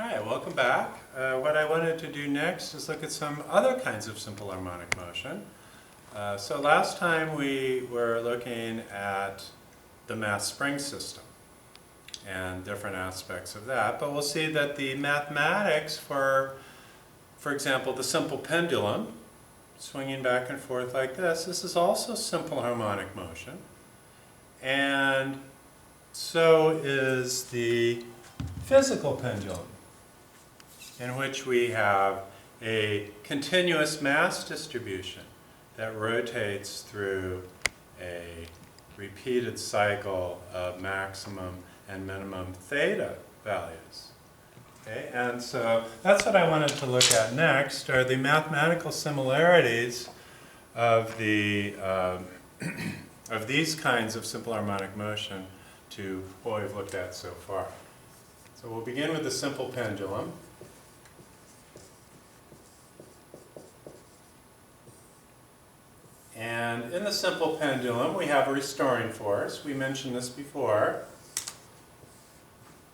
Hi, welcome back. What I wanted to do next is look at some other kinds of simple harmonic motion. So last time we were looking at the mass spring system and different aspects of that, but we'll see that the mathematics for example, the simple pendulum, swinging back and forth like this is also simple harmonic motion. And so is the physical pendulum, in which we have a continuous mass distribution that rotates through a repeated cycle of maximum and minimum theta values. Okay, and so that's what I wanted to look at next, are the mathematical similarities of the of these kinds of simple harmonic motion to what we've looked at so far. So we'll begin with the simple pendulum. And in the simple pendulum, we have a restoring force. We mentioned this before,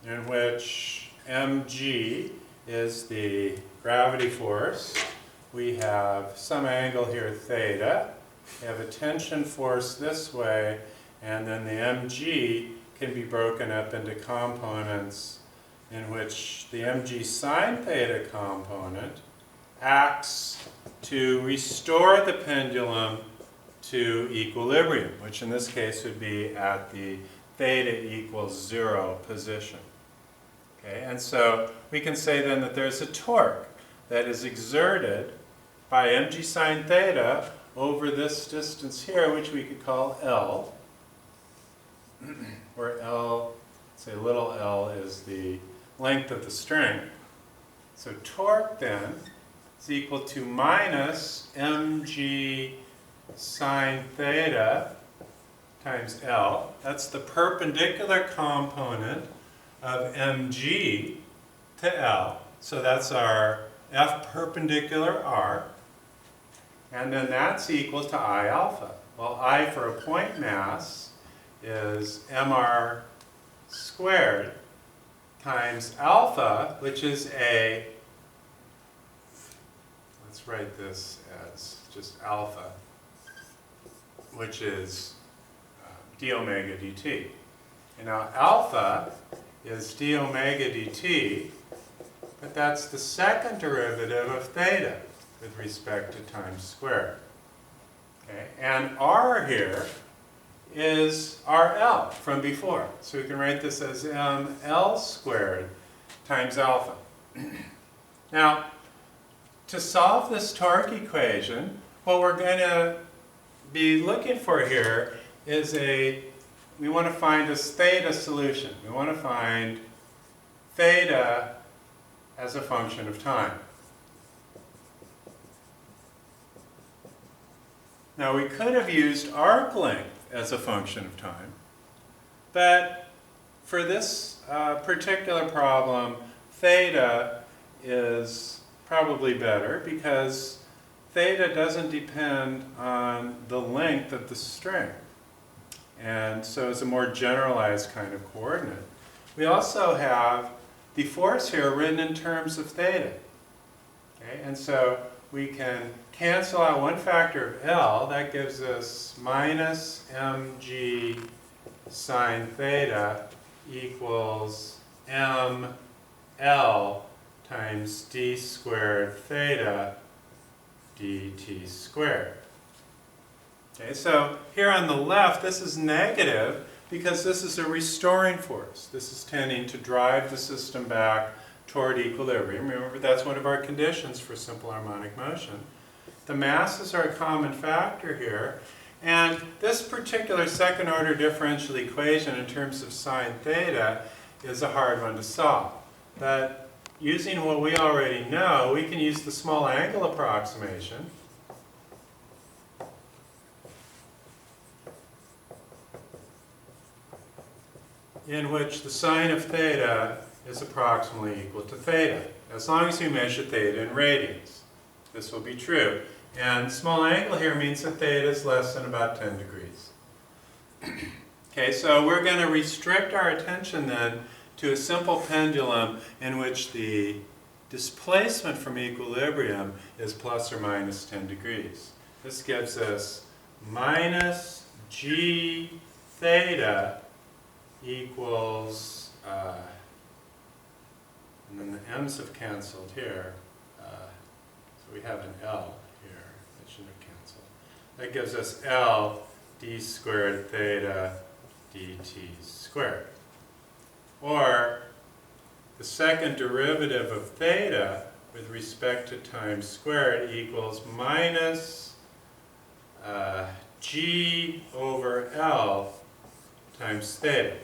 in which mg is the gravity force. We have some angle here, theta. We have a tension force this way, and then the mg can be broken up into components in which the mg sine theta component acts to restore the pendulum to equilibrium, which in this case would be at the theta equals 0 position. Okay, and so we can say then that there's a torque that is exerted by mg sine theta over this distance here, which we could call L, where L, say little l, is the length of the string. So torque then is equal to minus mg sine theta times L. That's the perpendicular component of mg to L. So that's our F perpendicular arc. And then that's equal to I alpha. Well, I for a point mass is mr squared times alpha, which is a, let's write this as just alpha, which is d omega dt. And now alpha is d omega dt, but that's the second derivative of theta with respect to time squared. Okay? And r here is RL from before. So we can write this as ml squared times alpha. Now, to solve this torque equation, what we're going to be looking for here is we want to find a theta solution. We want to find theta as a function of time. Now we could have used arc length as a function of time, but for this particular problem, theta is probably better because theta doesn't depend on the length of the string. And so it's a more generalized kind of coordinate. We also have the force here written in terms of theta. Okay? And so we can cancel out one factor of L. That gives us minus mg sine theta equals ml times d squared theta dt squared. Okay, so here on the left, this is negative because this is a restoring force. This is tending to drive the system back toward equilibrium. Remember, that's one of our conditions for simple harmonic motion. The masses are a common factor here, and this particular second order differential equation in terms of sine theta is a hard one to solve. But using what we already know, we can use the small angle approximation. In which the sine of theta is approximately equal to theta, as long as we measure theta in radians. This will be true. And small angle here means that theta is less than about 10 degrees. Okay, so we're going to restrict our attention then to a simple pendulum in which the displacement from equilibrium is plus or minus 10 degrees. This gives us minus g theta equals, and then the m's have canceled here, so we have an L here, that shouldn't have canceled. That gives us L d squared theta dt squared. Or the second derivative of theta with respect to time squared equals minus g over L times theta.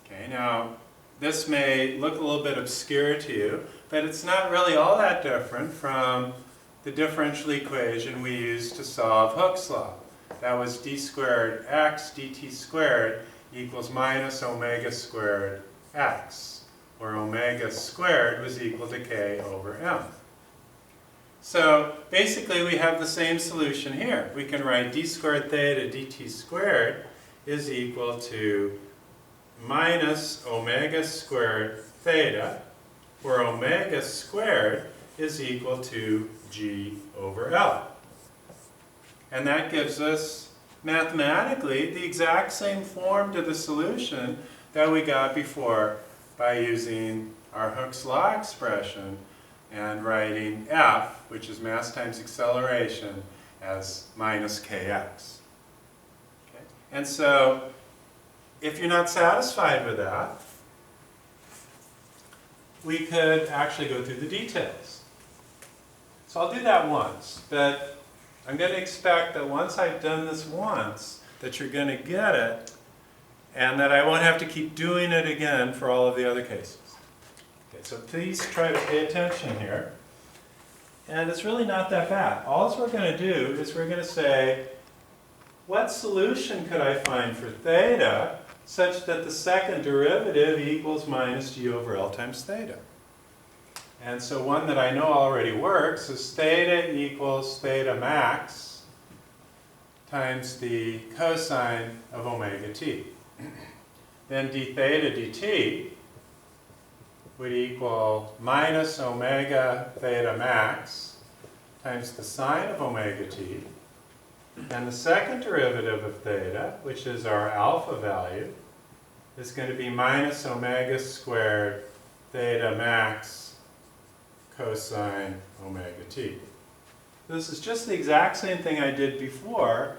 Okay, now this may look a little bit obscure to you, but it's not really all that different from the differential equation we used to solve Hooke's law. That was d squared x dt squared equals minus omega squared x, where omega squared was equal to k over m. So basically we have the same solution here. We can write d squared theta dt squared is equal to minus omega squared theta, where omega squared is equal to g over L. And that gives us mathematically the exact same form to the solution that we got before by using our Hooke's law expression and writing F, which is mass times acceleration, as minus kx. Okay? And so, if you're not satisfied with that, we could actually go through the details. So I'll do that once, but I'm going to expect that once I've done this once, that you're going to get it, and that I won't have to keep doing it again for all of the other cases. Okay, so please try to pay attention here. And it's really not that bad. All we're going to do is we're going to say, what solution could I find for theta such that the second derivative equals minus g over L times theta? And so one that I know already works is theta equals theta max times the cosine of omega t. Then d theta dt would equal minus omega theta max times the sine of omega t. And the second derivative of theta, which is our alpha value, is going to be minus omega squared theta max cosine omega t. This is just the exact same thing I did before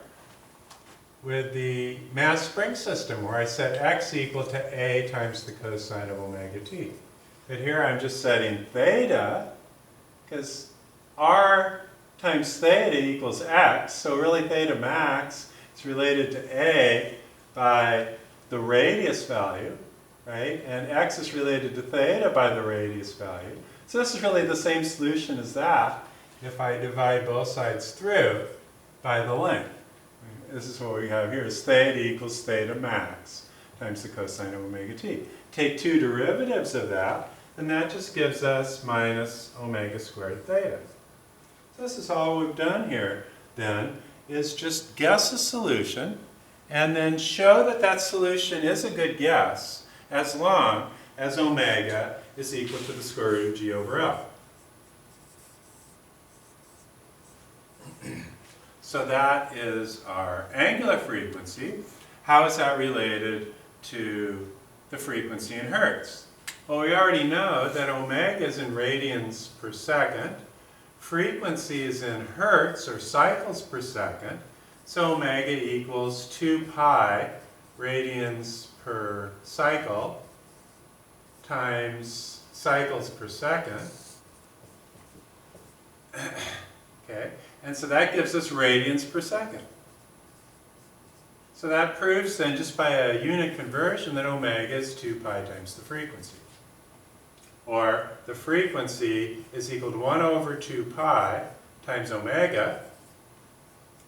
with the mass spring system, where I set x equal to a times the cosine of omega t. But here I'm just setting theta, because r times theta equals x, so really theta max is related to a by the radius value, right? And x is related to theta by the radius value. So this is really the same solution as that if I divide both sides through by the length. This is what we have here, is theta equals theta max times the cosine of omega t. Take two derivatives of that, and that just gives us minus omega squared theta. So this is all we've done here, then, is just guess a solution, and then show that that solution is a good guess, as long as omega is equal to the square root of g over L. So that is our angular frequency. How is that related to the frequency in hertz? Well, we already know that omega is in radians per second. Frequency is in hertz, or cycles per second. So omega equals 2 pi radians per cycle times cycles per second. Okay, and so that gives us radians per second. So that proves then, just by a unit conversion, that omega is 2 pi times the frequency. Or the frequency is equal to 1 over 2 pi times omega,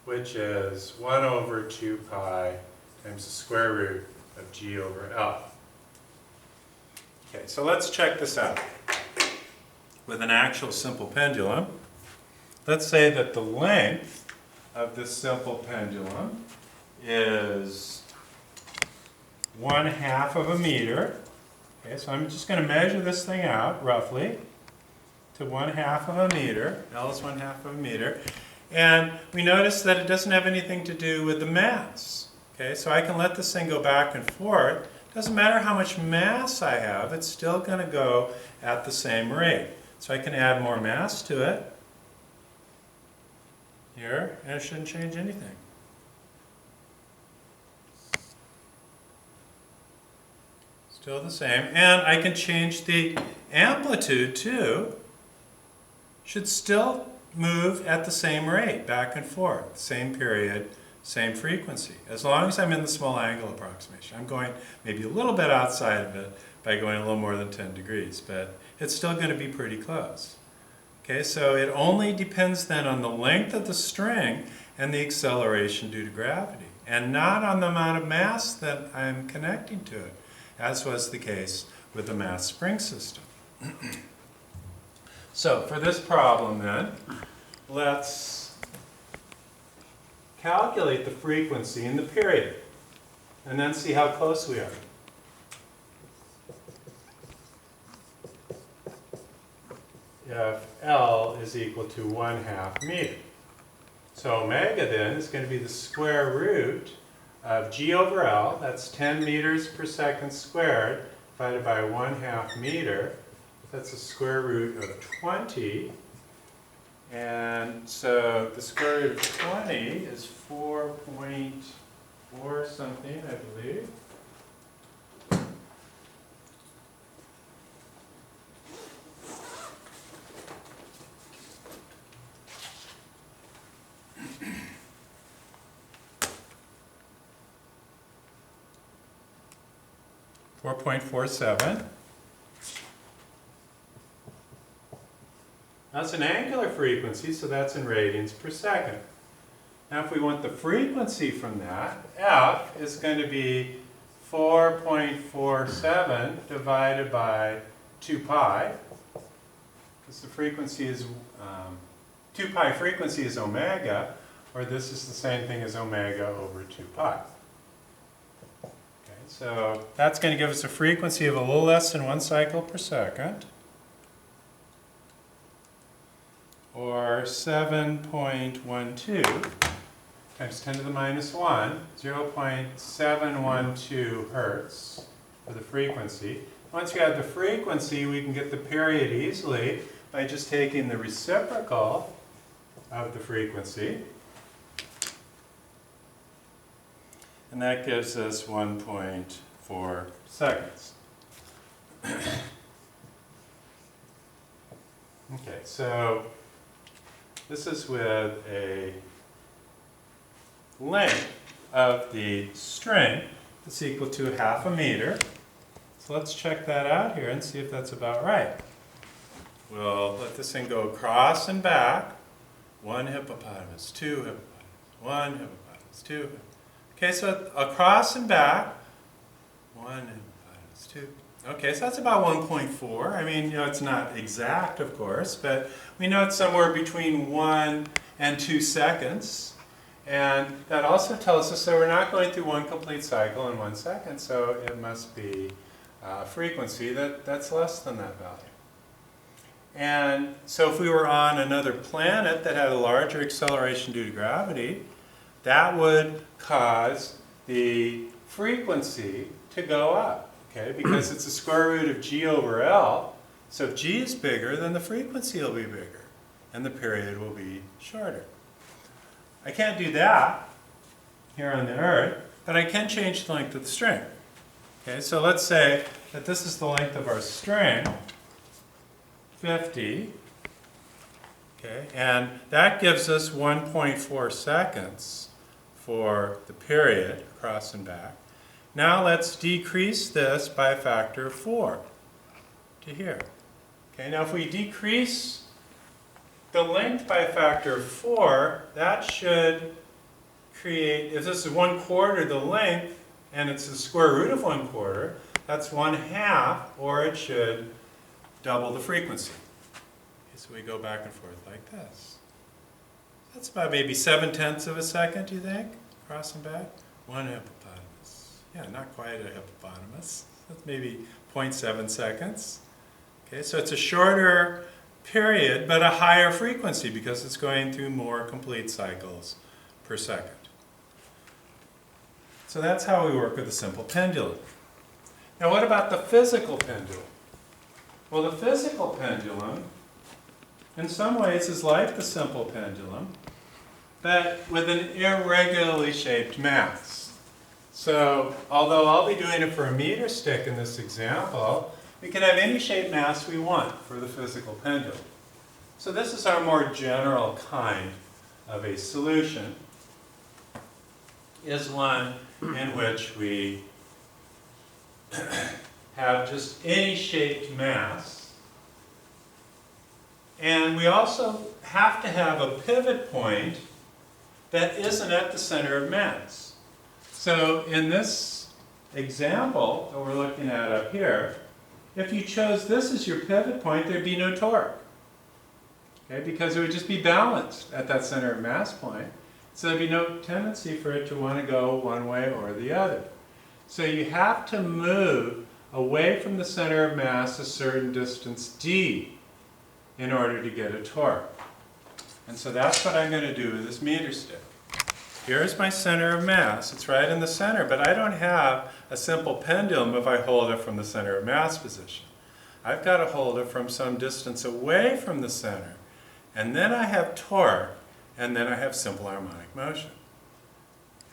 which is 1 over 2 pi times the square root of g over L. Okay, so let's check this out with an actual simple pendulum. Let's say that the length of this simple pendulum is 1/2 of a meter. Okay, so I'm just going to measure this thing out roughly to 1/2 of a meter. L is 1/2 of a meter. And we notice that it doesn't have anything to do with the mass. Okay, so I can let this thing go back and forth. Doesn't matter how much mass I have, it's still going to go at the same rate. So I can add more mass to it here, and it shouldn't change anything. Still the same. And I can change the amplitude too. Should still move at the same rate, back and forth, same period, same frequency. As long as I'm in the small angle approximation. I'm going maybe a little bit outside of it by going a little more than 10 degrees, but it's still going to be pretty close. Okay, so it only depends then on the length of the string and the acceleration due to gravity, and not on the amount of mass that I'm connecting to it, as was the case with the mass spring system. So for this problem then, let's calculate the frequency in the period, and then see how close we are. If L is equal to 1/2 meter. So omega then is going to be the square root of G over L, that's 10 meters per second squared, divided by 1/2 meter. That's the square root of 20. And so the square root of 20 is 4.4 something, I believe. .47. That's an angular frequency, so that's in radians per second. Now if we want the frequency from that, F is going to be 4.47 divided by 2 pi, because the frequency is, 2 pi frequency is omega, or this is the same thing as omega over 2 pi. So that's going to give us a frequency of a little less than 1 cycle per second, or 7.12 times 10 to the minus 1, 0.712 hertz for the frequency. Once you have the frequency, we can get the period easily by just taking the reciprocal of the frequency. And that gives us 1.4 seconds. Okay, so this is with a length of the string that's equal to 1/2 a meter. So let's check that out here and see if that's about right. We'll let this thing go across and back. 1 hippopotamus, 2 hippopotamus, 1 hippopotamus, 2 hippopotamus. Okay, so across and back, 1 hippopotamus, 2. Okay, so that's about 1.4. I mean, it's not exact, of course, but we know it's somewhere between 1 and 2 seconds. And that also tells us that we're not going through one complete cycle in 1 second, so it must be a frequency that's less than that value. And so if we were on another planet that had a larger acceleration due to gravity, that would cause the frequency to go up, okay? Because it's the square root of G over L. So if G is bigger, then the frequency will be bigger, and the period will be shorter. I can't do that here on the Earth, but I can change the length of the string. Okay, so let's say that this is the length of our string, 50. Okay, and that gives us 1.4 seconds for the period across and back. Now let's decrease this by a factor of 4 to here. Okay, now if we decrease the length by a factor of 4, that should create, if this is 1/4 the length and it's the square root of 1/4, that's 1/2, or it should double the frequency. Okay, so we go back and forth like this. That's about maybe 7/10 of a second, do you think? Across and back. 1 hippopotamus. Yeah, not quite a hippopotamus. That's maybe 0.7 seconds. Okay, so it's a shorter period, but a higher frequency because it's going through more complete cycles per second. So that's how we work with a simple pendulum. Now what about the physical pendulum? Well, the physical pendulum, in some ways, is like the simple pendulum, but with an irregularly shaped mass. So, although I'll be doing it for a meter stick in this example, we can have any shaped mass we want for the physical pendulum. So this is our more general kind of a solution, is one in which we have just any shaped mass. And we also have to have a pivot point that isn't at the center of mass. So in this example that we're looking at up here, if you chose this as your pivot point, there'd be no torque. Okay, because it would just be balanced at that center of mass point. So there'd be no tendency for it to want to go one way or the other. So you have to move away from the center of mass a certain distance d in order to get a torque. And so that's what I'm going to do with this meter stick. Here's my center of mass. It's right in the center, but I don't have a simple pendulum if I hold it from the center of mass position. I've got to hold it from some distance away from the center. And then I have torque, and then I have simple harmonic motion.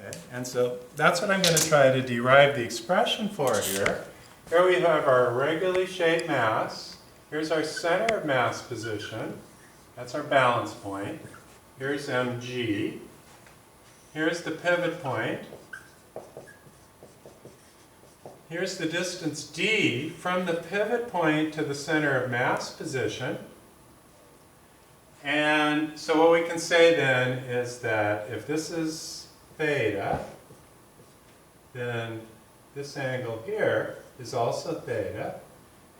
Okay? And so that's what I'm going to try to derive the expression for here. Here we have our irregularly shaped mass. Here's our center of mass position. That's our balance point. Here's mg. Here's the pivot point. Here's the distance d from the pivot point to the center of mass position. And so what we can say then is that if this is theta, then this angle here is also theta.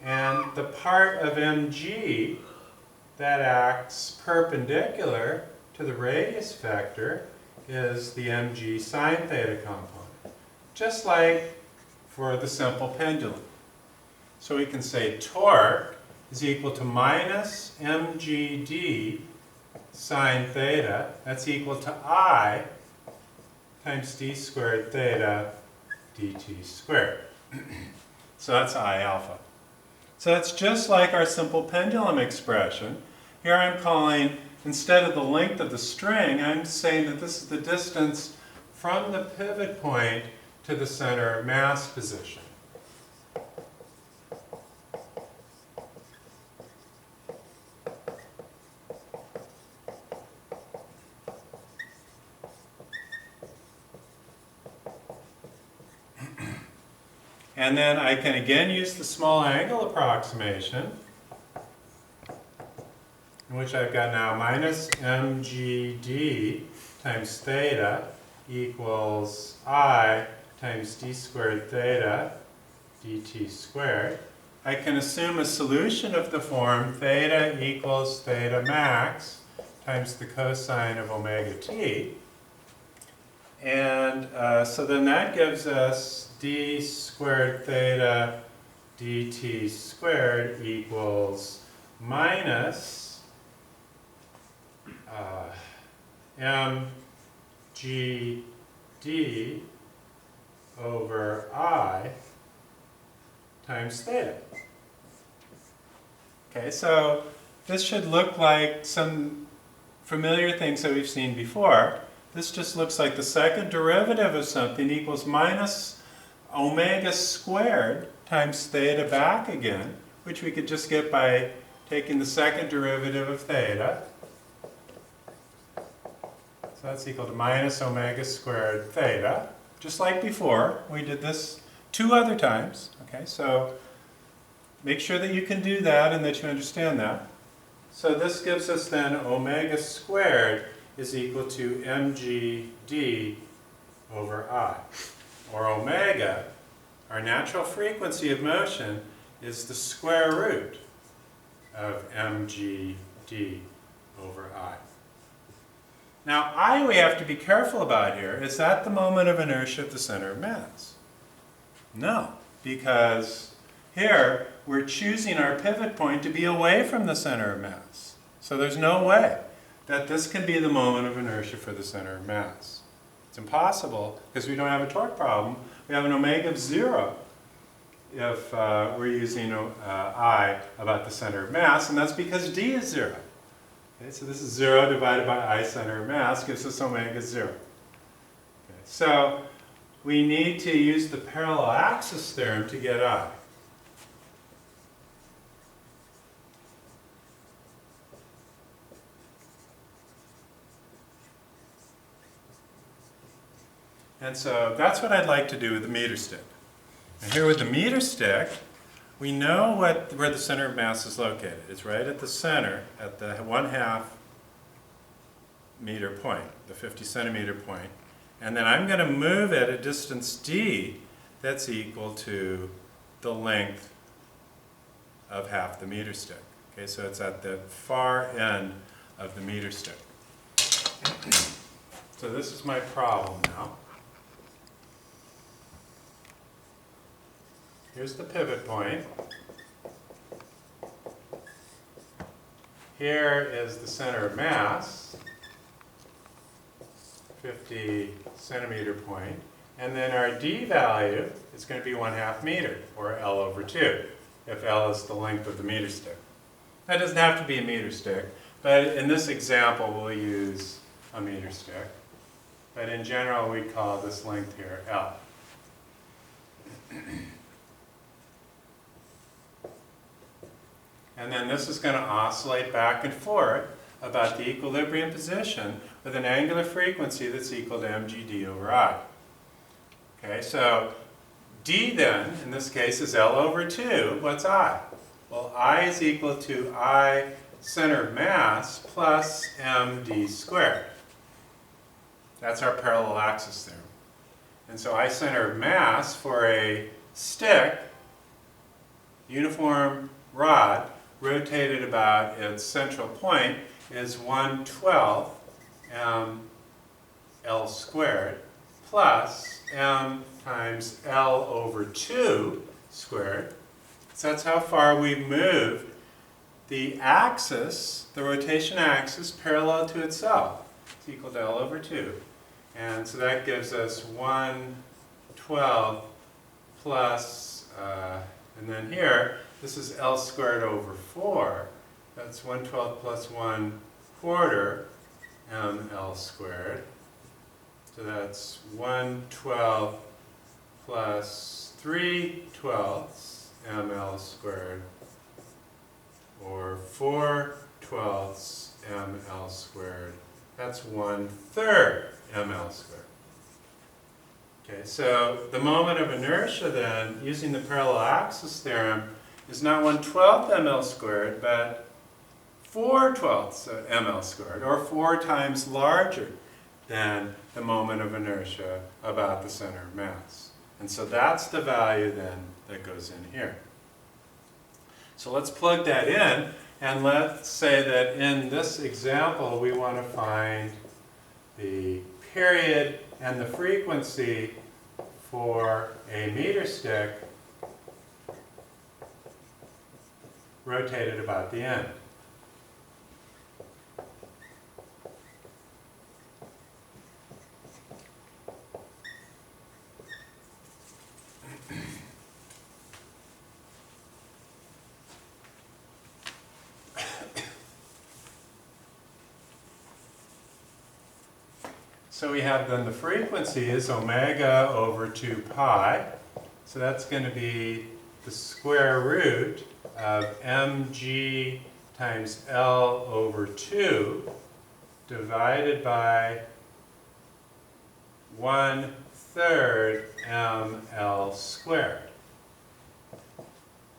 And the part of mg that acts perpendicular to the radius vector is the mg sine theta component, just like for the simple pendulum. So we can say torque is equal to minus mgd sine theta. That's equal to I times d squared theta dt squared. So that's I alpha. So that's just like our simple pendulum expression. Here I'm calling, instead of the length of the string, I'm saying that this is the distance from the pivot point to the center of mass position. And then I can again use the small angle approximation, in which I've got now minus mgd times theta equals I times d squared theta dt squared. I can assume a solution of the form theta equals theta max times the cosine of omega t. And so then that gives us d squared theta dt squared equals minus mgd over I times theta. Okay, so this should look like some familiar things that we've seen before. This just looks like the second derivative of something equals minus omega squared times theta back again, which we could just get by taking the second derivative of theta. So that's equal to minus omega squared theta. Just like before, we did this 2 other times. Okay, so make sure that you can do that and that you understand that. So this gives us then omega squared is equal to mgd over I. Or omega, our natural frequency of motion, is the square root of mgd over I. Now I we have to be careful about here is at the moment of inertia at the center of mass. No, because here we're choosing our pivot point to be away from the center of mass. So there's no way that this can be the moment of inertia for the center of mass. It's impossible because we don't have a torque problem. We have an omega of 0 if we're using I about the center of mass, and that's because d is 0. Okay, so this is 0 divided by I center of mass gives us omega 0. Okay, so we need to use the parallel axis theorem to get I. And so that's what I'd like to do with the meter stick. And here with the meter stick, we know where the center of mass is located. It's right at the center, at the 1/2 meter point, the 50 centimeter point. And then I'm going to move at a distance d that's equal to the length of half the meter stick. Okay, so it's at the far end of the meter stick. So this is my problem now. Here's the pivot point. Here is the center of mass, 50 centimeter point. And then our d value is going to be 1/2 meter, or L over 2, if L is the length of the meter stick. That doesn't have to be a meter stick, but in this example we'll use a meter stick. But in general we call this length here L. And then this is going to oscillate back and forth about the equilibrium position with an angular frequency that's equal to mgd over I. Okay, so d then, in this case, is L over 2. What's I? Well, I is equal to I center of mass plus md squared. That's our parallel axis theorem. And so I center of mass for a stick, uniform rod, rotated about its central point is 1/12 mL squared plus m times L over 2 squared. So that's how far we've moved the axis, the rotation axis, parallel to itself. It's equal to L over 2. And so that gives us 1/12 plus, and then here, this is L squared over 4. That's 1/12 plus 1/4 mL squared. So that's 1/12 plus 3/12 mL squared, or 4/12 mL squared. That's 1/3 mL squared. Okay, so the moment of inertia then, using the parallel axis theorem, is not 1/12 mL squared, but 4/12 mL squared, or 4 times larger than the moment of inertia about the center of mass. And so that's the value then that goes in here. So let's plug that in, and let's say that in this example we want to find the period and the frequency for a meter stick rotated about the end. So we have then the frequency is omega over 2 pi. So that's going to be the square root of mg times L over 2 divided by 1/3 mL squared,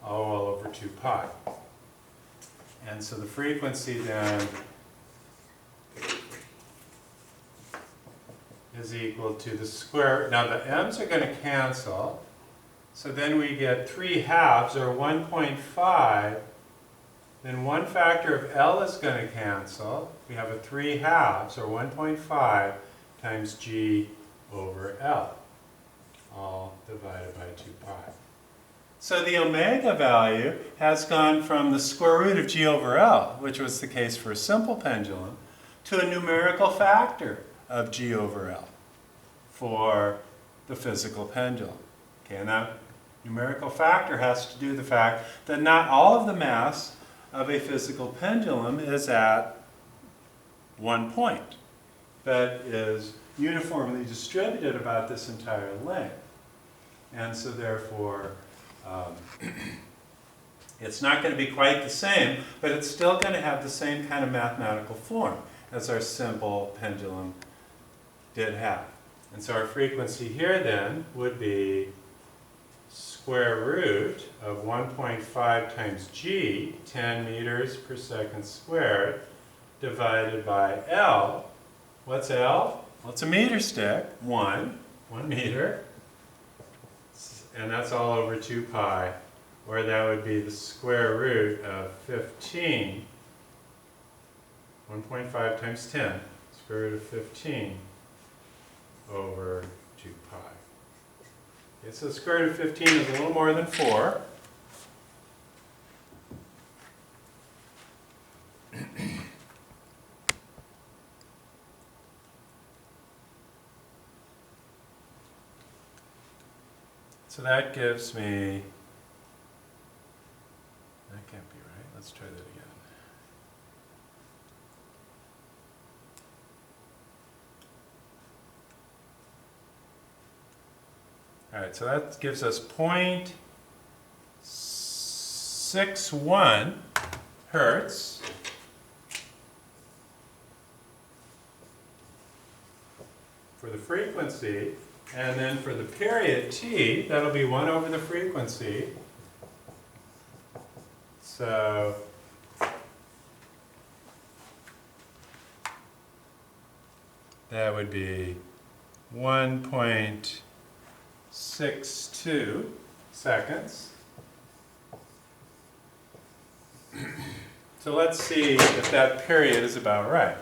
all over 2 pi. And so the frequency then is equal to the square. Now the m's are going to cancel, so then we get 3/2 or 1.5. Then one factor of L is going to cancel. We have a 3/2 or 1.5 times G over L. all divided by 2 pi. So the omega value has gone from the square root of g over L, which was the case for a simple pendulum, to a numerical factor of g over L for the physical pendulum. Okay, and that numerical factor has to do with the fact that not all of the mass of a physical pendulum is at one point, but is uniformly distributed about this entire length. And so therefore, it's not going to be quite the same, but it's still going to have the same kind of mathematical form as our simple pendulum did have. And so our frequency here then would be square root of 1.5 times g, 10 meters per second squared, divided by L. What's L? Well, it's a meter stick, 1 meter. And that's all over 2 pi, or that would be the square root of 15, 1.5 times 10, square root of 15 over 2 pi. Okay, so the square root of 15 is a little more than 4. So that gives me, that can't be right, let's try that again. All right, so that gives us 0.61 hertz for the frequency. And then for the period t, that'll be 1 over the frequency. So that would be 1.62 seconds. So let's see if that period is about right.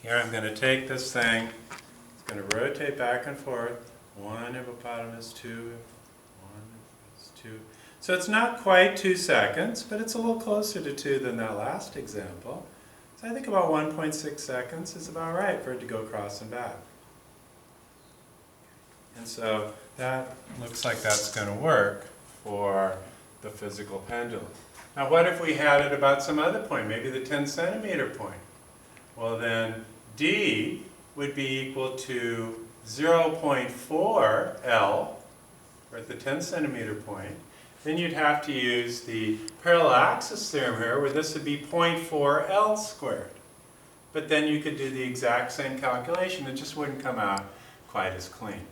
Here I'm going to take this thing. Going to rotate back and forth, 1 hippopotamus, 2, 1 hippopotamus, 2. So it's not quite 2 seconds, but it's a little closer to 2 than that last example. So I think about 1.6 seconds is about right for it to go across and back. And so that looks like that's going to work for the physical pendulum. Now what if we had it about some other point, maybe the 10 centimeter point? Well then D would be equal to 0.4 L, or at the 10 centimeter point. Then you'd have to use the parallel axis theorem here, where this would be 0.4 L squared. But then you could do the exact same calculation, it just wouldn't come out quite as clean.